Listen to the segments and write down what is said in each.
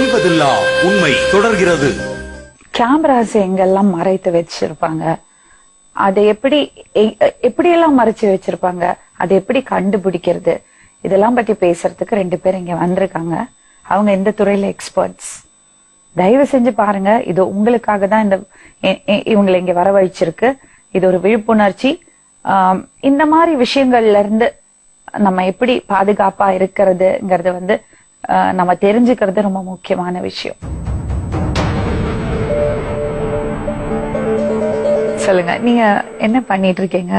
ஓய்வதில்லா உண்மை தொடர்கிறது. கேமராஸ் எங்கெல்லாம் மறைத்து வச்சிருப்பாங்க, அதை எப்படியெல்லாம் மறைச்சு வச்சிருப்பாங்க, அதை எப்படி கண்டுபிடிக்கிறது, இதெல்லாம் பத்தி பேசுறதுக்கு 2 பேர் இங்க வந்திருக்காங்க. அவங்க இந்த துறையில எக்ஸ்பர்ட்ஸ். தயவு செஞ்சு பாருங்க, இது உங்களுக்காக தான் இவங்களை இங்க வரவழைச்சிருக்கு. இது ஒரு விழிப்புணர்ச்சி. இந்த மாதிரி விஷயங்கள்ல இருந்து நம்ம எப்படி பாதுகாப்பா இருக்கிறதுங்கிறது நம்ம தெரிஞ்சுக்கிறது ரொம்ப முக்கியமான விஷயம். சொல்லுங்க, நீங்க என்ன பண்ணிட்டு இருக்கீங்க?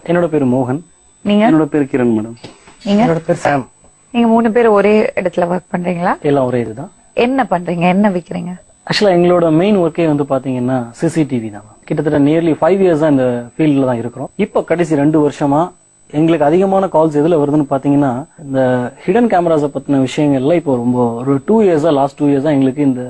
என்னோட பேரு மோகன். நீங்க? என்னோட பேரு கிரண் மேடம். நீங்க? என்னோட பேர் சாம். நீங்க 3 பேர் ஒரே இடத்துல ஒர்க் பண்றீங்களா? எல்லாம் ஒரே இதுதான். என்ன பண்றீங்க, என்ன விக்கிறீங்க? ஆக்சுவலா எங்களோட மெயின் ஒர்க்கே பாத்தீங்கன்னா சிசிடிவி தான். கிட்டத்தட்ட நியர்லி 5 இயர்ஸ் தான் இந்த ஃபீல்ட்ல தான் இருக்கிறோம். இப்போ கடைசி 2 வருஷமா எங்களுக்கு அதிகமான கால்ஸ் எதுல வருதுன்னு பாத்தீங்கன்னா, இந்த ஹிடன் கேமராஸை பத்தின விஷயங்கள்ல இப்போ ஒரு 2 இயர்ஸா, லாஸ்ட் 2 இயர்ஸா எங்களுக்கு இந்த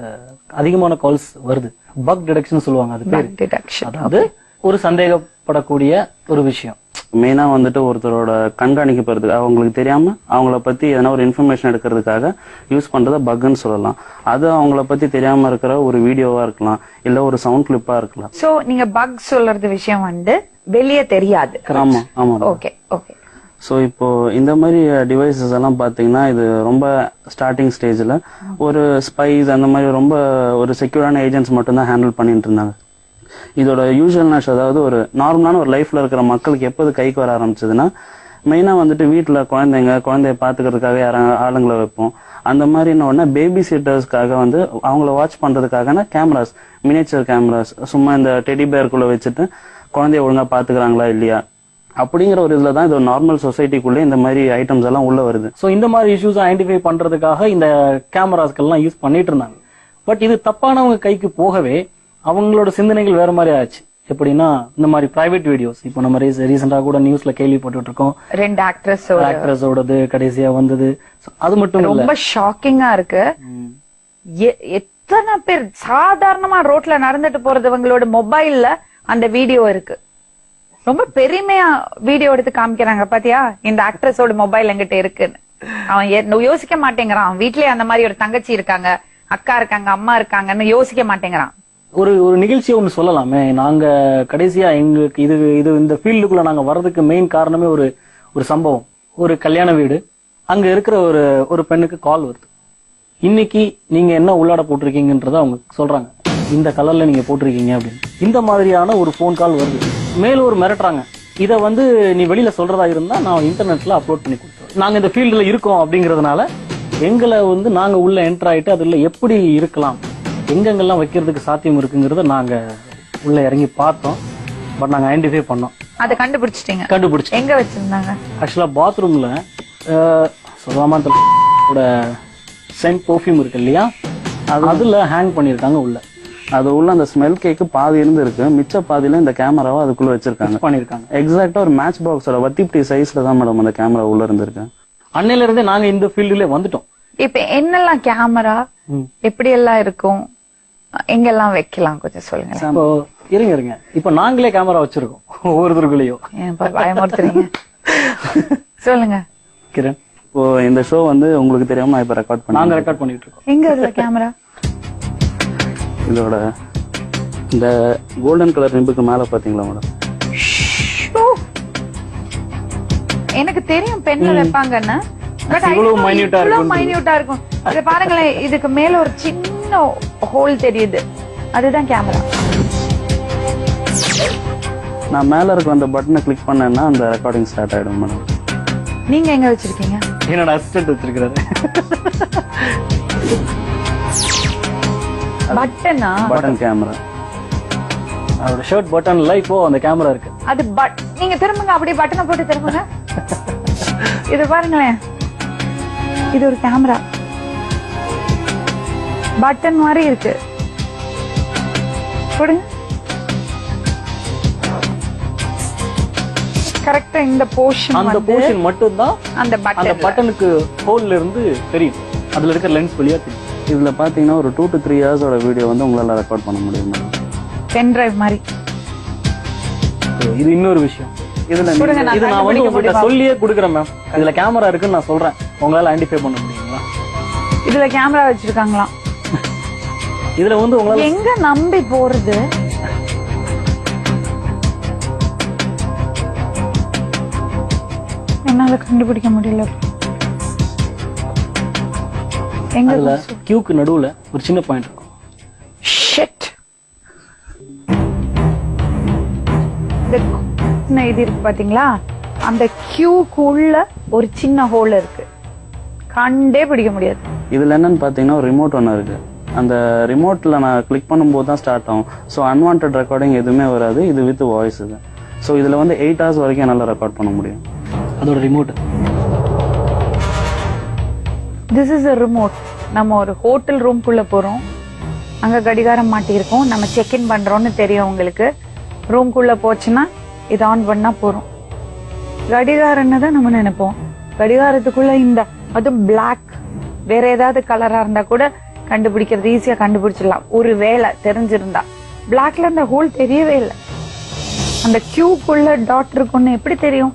அதிகமான கால்ஸ் வருது. பக் டிடெக்ஷன் சொல்லுவாங்க. அது பேர் அதாவது ஒரு சந்தேகப்படக்கூடிய ஒரு விஷயம். மெயினா ஒருத்தரோட கண்காணிக்கப்படுறதுக்கு, அவங்களுக்கு தெரியாம அவங்கள பத்தி எதனா ஒரு இன்ஃபர்மேஷன் எடுக்கிறதுக்காக யூஸ் பண்றத பக்னு சொல்லலாம். அது அவங்கள பத்தி தெரியாம இருக்கிற ஒரு வீடியோவா இருக்கலாம், இல்ல ஒரு சவுண்ட் கிளிப்பா இருக்கலாம். சோ நீங்க பக் சொல்றது விஷயம் வெளியே தெரியாது. ஆமா ஆமா. Okay okay. ஸோ இப்போ இந்த மாதிரி டிவைசஸ் எல்லாம் பாத்தீங்கன்னா இது ரொம்ப ஸ்டார்டிங் ஸ்டேஜ்ல ஒரு ஸ்பைஸ் அந்த மாதிரி ரொம்ப ஒரு செக்யூரான ஏஜென்ட்ஸ் மட்டும்தான் ஹேண்டில் பண்ணிட்டு இருந்தாங்க. இதோட யூஸ்வல்னஸ், அதாவது ஒரு நார்மலான ஒரு லைஃப்ல இருக்கிற மக்களுக்கு எப்போது கைக்கு வர ஆரம்பிச்சதுன்னா, மெயினா வீட்டுல குழந்தைய பாத்துக்கிறதுக்காக ஆளுங்களை வைப்போம். அந்த மாதிரி என்ன பேபி சீட்டர்ஸ்க்காக அவங்கள வாட்ச் பண்றதுக்காக கேமராஸ், மினியேச்சர் கேமராஸ், சும்மா இந்த டெடி பேருக்குள்ள வச்சுட்டு குழந்தைய ஒழுங்கா பாத்துக்கிறாங்களா இல்லையா அப்படிங்கிற ஒரு இதுலதான் இது நார்மல் சொசைட்டிக்குள்ள இந்த மாதிரி ஐட்டம்ஸ் எல்லாம் உள்ள வருது. சோ இந்த மாதிரி இஷ்யூஸ் ஐடென்டிஃபை பண்றதுக்காக இந்த கேமராஸ்கெல்லாம் யூஸ் பண்ணிட்டு இருந்தாங்க. பட் இது தப்பானவங்க கைக்கு போகவே அவங்களோட சிந்தனைகள் வேற மாதிரி ஆச்சு. எப்படின்னா, இந்த மாதிரி பிரைவேட் வீடியோஸ், இப்போ நம்ம ரீசெண்டா கூட நியூஸ்ல கேள்விப்பட்டு இருக்கோம், 2 ஆக்ட்ரஸோடது கடைசியா வந்தது. அது மட்டும் ரொம்ப ஷாக்கிங்கா இருக்கு. எத்தனை பேர் சாதாரணமா ரோட்ல நடந்துட்டு போறதுவங்களோட மொபைல்ல அந்த வீடியோ இருக்கு. ரொம்ப பெருமையா வீடியோ எடுத்து காமிக்கிறாங்க, பாத்தியா இந்த ஆக்ட்ரஸோட மொபைல் எங்கிட்ட இருக்குன்னு. அவன் யோசிக்க மாட்டேங்கிறான். அவன் வீட்லயே அந்த மாதிரி ஒரு தங்கச்சி இருக்காங்க, அக்கா இருக்காங்க, அம்மா இருக்காங்கன்னு யோசிக்க மாட்டேங்கிறான். ஒரு நிகழ்ச்சியை ஒண்ணு சொல்லலாமே. நாங்க கடைசியா எங்களுக்கு இது இந்த ஃபீல்டுக்குள்ள நாங்க வர்றதுக்கு மெயின் காரணமே ஒரு சம்பவம். ஒரு கல்யாண வீடு, அங்க இருக்கிற ஒரு பெண்ணுக்கு கால் வருது. இன்னைக்கு நீங்க என்ன உள்ளாட போட்டிருக்கீங்கன்றத அவங்க சொல்றாங்க, இந்த கலர்ல நீங்க போட்டிருக்கீங்க அப்படின்னு. இந்த மாதிரியான ஒரு போன் கால் வருது. மேலும் ஒரு மிரட்டுறாங்க, இத நீ வெளியில சொல்றதா இருந்தா நான் இன்டர்நெட்ல அப்லோட் பண்ணி கொடுத்துருவேன். நாங்க இந்த ஃபீல்டுல இருக்கோம் அப்படிங்கறதுனால எங்களை நாங்க உள்ள என்டர் ஆயிட்டு அதுல எப்படி இருக்கலாம், எங்கெங்கெல்லாம் வைக்கிறதுக்கு சாத்தியம் இருக்குங்கிறத நாங்க உள்ள இறங்கி பார்த்தோம். பட் நாங்க ஐடென்டிஃபை பண்ணோம். அதை கண்டுபிடிச்சிட்டீங்க? கண்டுபிடிச்சு. எங்க வச்சிருந்தாங்க? ஆக்சுவலா பாத்ரூம்ல சொல்லாம சென்ட் பெர்ஃப்யூம் இருக்கு இல்லையா, அதுல ஹேங் பண்ணிருக்காங்க உள்ள. அது உள்ள அந்த ஸ்மெல் கேக்கு பாதி இருக்கு, மிச்ச பாதியில இந்த கேமராவை அதுக்குள்ள வச்சிருக்காங்க, பண்ணிருக்காங்க. எக்ஸாக்டா ஒரு மேட்ச் பாக்ஸோட வத்திப்டி சைஸ்ல தான் மேடம் அந்த கேமரா உள்ள இருந்திருக்கு. அன்னையில இருந்தே நாங்க இந்த ஃபீல்டுல வந்துட்டோம். இப்ப என்னெல்லாம் கேமரா எப்படி எல்லாம் இருக்கும், எங்கெல்லாம் வைக்கலாம் கொஞ்சம் சொல்லுங்க. இருங்க, இப்ப நாங்களே கேமரா வச்சிருக்கோம் ஒவ்வொருத்தருக்குள்ளயும். பயமுறுத்துறீங்க. சொல்லுங்க கிரண். இப்போ இந்த ஷோ உங்களுக்கு தெரியாம இப்ப நாங்க ரெக்கார்ட் பண்ணிட்டு இருக்கோம். எங்க இதுல கேமரா? இதோட இந்த கோல்டன் கலர் நிம்புக்கு மேல பாத்தீங்களா மேடம்? எனக்கு தெரியும் பெண்ல வைப்பாங்கன்னு, மைன்யூட்டா இருக்கும். இத பாருங்களேன், இதுக்கு மேல ஒரு சின்ன ஹோல் தெரியுது, அதுதான் கேமரா. நான் மேல இருக்க அந்த பட்டனை கிளிக் பண்ணேன்னா அந்த ரெக்கார்டிங் ஸ்டார்ட் ஆயிடும் மேடம். நீங்க எங்க வச்சிருக்கீங்க? என்னோட அசிஸ்டன்ட் வச்சிருக்காரு. Button camera. அவரோட ஷர்ட் பட்டன்ல இப்போ அந்த கேமரா இருக்கு. அது நீங்க திரும்புங்க, அப்படியே பட்டனை போட்டு திரும்புங்க. இது பாருங்களேன், இது ஒரு கேமரா, பட்டன் மாதிரி இருக்கு. போடுங்க. கரெக்டா இந்த போர்ஷன், அந்த போர்ஷன் மட்டும் தான் அந்த பட்டனுக்கு ஹோல்ல இருந்து தெரியும். அதுல இருக்க லென்ஸ் வழியா தெரியும். இதுல பாத்தீங்கன்னா ஒரு 2 to 3 ஹவர்ஸோட வீடியோ உங்களால ரெக்கார்ட் பண்ண முடியும். பென் டிரைவ் மாதிரி. இது இன்னொரு விஷயம். இதுல இது நான் உங்ககிட்ட சொல்லியே கொடுக்குறேன் மேம். இதுல கேமரா இருக்குன்னு நான் சொல்றேன், உங்களால ஐடென்டிஃபை பண்ண முடியுங்களா? இதுல கேமரா வச்சிருக்காங்களாம். இதுல வந்து உங்களால எங்க நம்பி போறது? என்னால கண்டுபிடிக்க முடியல. எங்க அதுல கியூக்கு நடுவுல ஒரு சின்ன பாயிண்ட் இருக்கும். ஷிட். இது இருக்கு பாத்தீங்களா, அந்த கியூக்குள்ள ஒரு சின்ன ஹோல் இருக்கு, கண்டே பிடிக்க முடியாது. இதுல என்னன்னு பாத்தீங்கன்னா ஒரு ரிமோட் ஒன்று இருக்கு. அந்த ரிமோட்ல நான் கிளிக் பண்ணும்போது தான் ஸ்டார்ட் ஆகும். ஸோ அன்வான்ட் ரெக்கார்டிங் எதுவுமே வராது. இது வித் வாய்ஸ் இது. ஸோ இதுல வந்து 8 hours வரைக்கும் என்னால் ரெக்கார்ட் பண்ண முடியும். அதோட remote. This is a remote. நம்ம ஒரு ஹோட்டல் ரூம்குள்ள போறோம், அங்க கடிகாரம் மாட்டியிருக்கோம், நம்ம செக் இன் பண்றோம்னு தெரியும் உங்களுக்கு. ரூம்குள்ள போச்சுன்னா இது ஆன் பண்ணா போறோம். கடிகாரம்னு தான் நம்ம நினைப்போம். கடிகாரத்துக்குள்ள இந்த அதுவும் பிளாக், வேற ஏதாவது கலரா இருந்தா கூட கண்டுபிடிக்கிறது ஈஸியா கண்டுபிடிச்சிடலாம், ஒரு வேளை தெரிஞ்சிருந்தா. பிளாக்ல அந்த ஹோல் தெரியவே இல்லை. அந்த கியூக்குள்ள டாட் இருக்குன்னு எப்படி தெரியும்?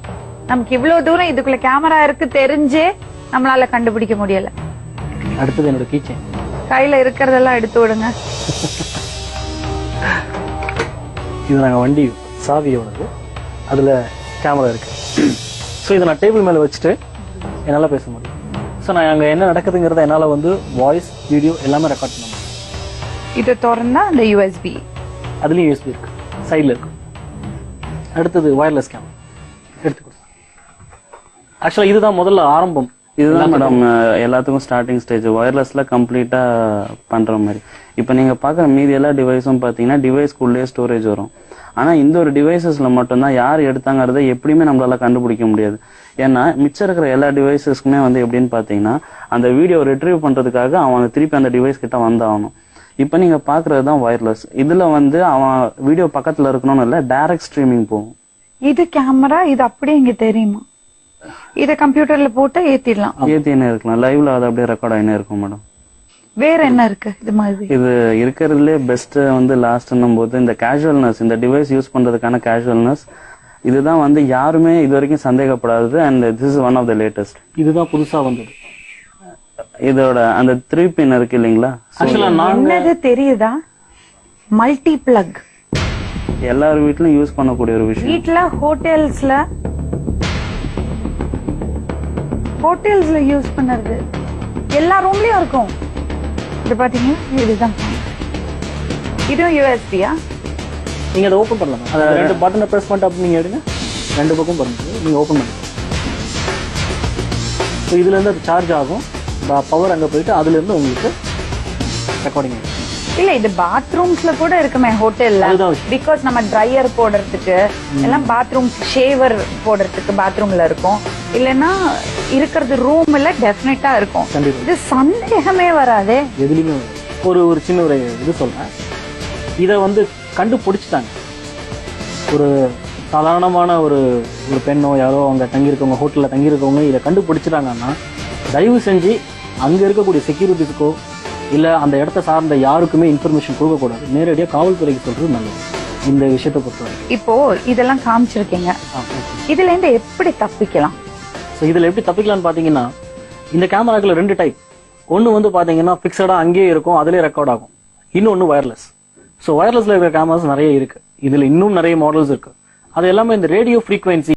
நமக்கு இவ்வளவு தூரம் இதுக்குள்ள கேமரா இருக்கு தெரிஞ்சே நம்மளால கண்டுபிடிக்க முடியல. அடுத்தது என்னோட கீச்சேன். கையில இருக்கிறதெல்லாம் எடுத்து விடுங்க. இது நாங்க வண்டி சாவியோடது, அதுல கேமரா இருக்கு. ஸோ இதை நான் டேபிள் மேல வச்சுட்டு என்னால பேச முடியும். ஸோ நான் அங்க என்ன நடக்குதுங்கிறத என்னால வந்து வாய்ஸ் வீடியோ எல்லாமே ரெக்கார்ட் பண்ண முடியும். இதை திறந்தா அந்த யூஎஸ்பி, அதுலயும் யூஎஸ்பி இருக்கு, சைட்ல இருக்கு. அடுத்தது வயர்லெஸ் கேமரா எடுத்து கொடுத்தேன். ஆக்சுவலா இதுதான் முதல்ல ஆரம்பம். இதுதான் மேடம் எல்லாத்துக்கும் ஸ்டார்டிங் ஸ்டேஜ். வயர்லெஸ்ல கம்ப்ளீட்டா பண்ற மாதிரி. இப்போ நீங்க பாக்குற மீதி எல்லா டிவைஸும் பாத்தீங்கன்னா டிவைஸ்க்குள்ளே ஸ்டோரேஜ் வரும். ஆனா இந்த ஒரு டிவைசஸ்ல மட்டும்தான் யார் எடுத்தாங்கிறத எப்படியுமே நம்மளால கண்டுபிடிக்க முடியாது. ஏன்னா மிச்சம் இருக்கிற எல்லா டிவைசஸ்க்குமே வந்து எப்படின்னு பாத்தீங்கன்னா அந்த வீடியோ ரிட்ரீவ் பண்றதுக்காக அவன் திருப்பி அந்த டிவைஸ் கிட்ட வந்தாகணும். இப்ப நீங்க பாக்குறதுதான் வயர்லெஸ். இதுல வந்து அவன் வீடியோ பக்கத்துல இருக்கணும்னு இல்ல, டைரக்ட் ஸ்ட்ரீமிங் போகும். இது கேமரா, இது அப்படியே இங்க தெரியுமா? இத கம்ப்யூட்டர்ல போட்டு ஏத்திடலாம். ஏத்தினே இருக்கலாம், லைவ்ல அது அப்படியே ரெக்கார்ட் ஆயினே இருக்கும் மேடம். வேற என்ன இருக்கு இது மாதிரி? இது இருக்கிறதுலே பெஸ்ட் வந்து லாஸ்ட்னும் போது இந்த கேஷுவல்னஸ், இந்த டிவைஸ் யூஸ் பண்றதுக்கான கேஷுவல்னஸ், இதுதான் வந்து யாருமே இது வரைக்கும் சந்தேகப்படாதது. And this is one of the latest. இதுதான் புதுசா வந்தது. இதோட அந்த 3 pin இருக்கு இல்லைங்களா, என்னது தெரியுதா? Multi plug. எல்லார் வீட்லயும் யூஸ் பண்ணக்கூடிய ஒரு விஷயம். வீட்ல ஹோட்டல்ஸ்ல யூஸ் பண்ணறது எல்லா ரூம்லயும் இருக்கும். இது பாத்தீங்கன்னா இதுதான். இதுவும் யூஎஸ்பியா? நீங்க அதை ஓபன் பண்ணலாம். அதை 2 பட்டனை பிரஸ் பண்ணிட்டு அப்படி நீங்க எடுங்க, 2 பக்கம் பாருங்க, நீங்க ஓபன் பண்ணுங்க. ஸோ இதுல இருந்து அது சார்ஜ் ஆகும், பவர் அங்க போயிட்டு அதுல இருந்து உங்களுக்கு ரெக்கார்டிங் ஆகும். இல்ல இது பாத்ரூம்ஸ்ல கூட இருக்குமே ஹோட்டல்ல. பிகாஸ் நம்ம ட்ரையர் போடுறதுக்கு எல்லாம் பாத்ரூம், ஷேவர் போடுறதுக்கு பாத்ரூம்ல இருக்கும். இல்லன்னா இருக்கிறது ரூம்ல டெஃபினட்டா இருக்கும். இது சந்தேகமே வராதே. எதுலயுமே ஒரு சின்ன ஒரு இது சொல்றேன். இத வந்து கண்டுபிடிச்சிட்டாங்க. ஒரு சாதாரணமான ஒரு பெண்ணோ யாரோ அவங்க தங்கியிருக்கவங்க, ஹோட்டல்ல தங்கியிருக்கவங்க இதை கண்டுபிடிச்சிட்டாங்கன்னா தயவு செஞ்சு அங்க இருக்கக்கூடிய செக்யூரிட்டிஸ்க்கோ இல்ல அந்த இடத்த சார்ந்த யாருக்குமே இன்ஃபர்மேஷன் கொடுக்கக்கூடாது. நேரடியாக காவல்துறைக்கு சொல்றது நல்லது இந்த விஷயத்தை பொறுத்தவரை. இப்போ இதெல்லாம் காமிச்சிருக்கீங்க, இதுல இருந்து எப்படி தப்பிக்கலாம்? ஸோ இதுல எப்படி தப்பிக்கலாம்னு பாத்தீங்கன்னா, இந்த கேமராக்கள் 2 டைப். ஒன்னு வந்து பாத்தீங்கன்னா பிக்சடா அங்கேயே இருக்கும், அதுலயே ரெக்கார்ட் ஆகும். இன்னொன்னு வயர்லெஸ். ஸோ வயர்லெஸ்ல இருக்கிற கேமராஸ் நிறைய இருக்கு. இதுல இன்னும் நிறைய மாடல்ஸ் இருக்கு. அது எல்லாமே இந்த ரேடியோ ஃப்ரீக்வன்சி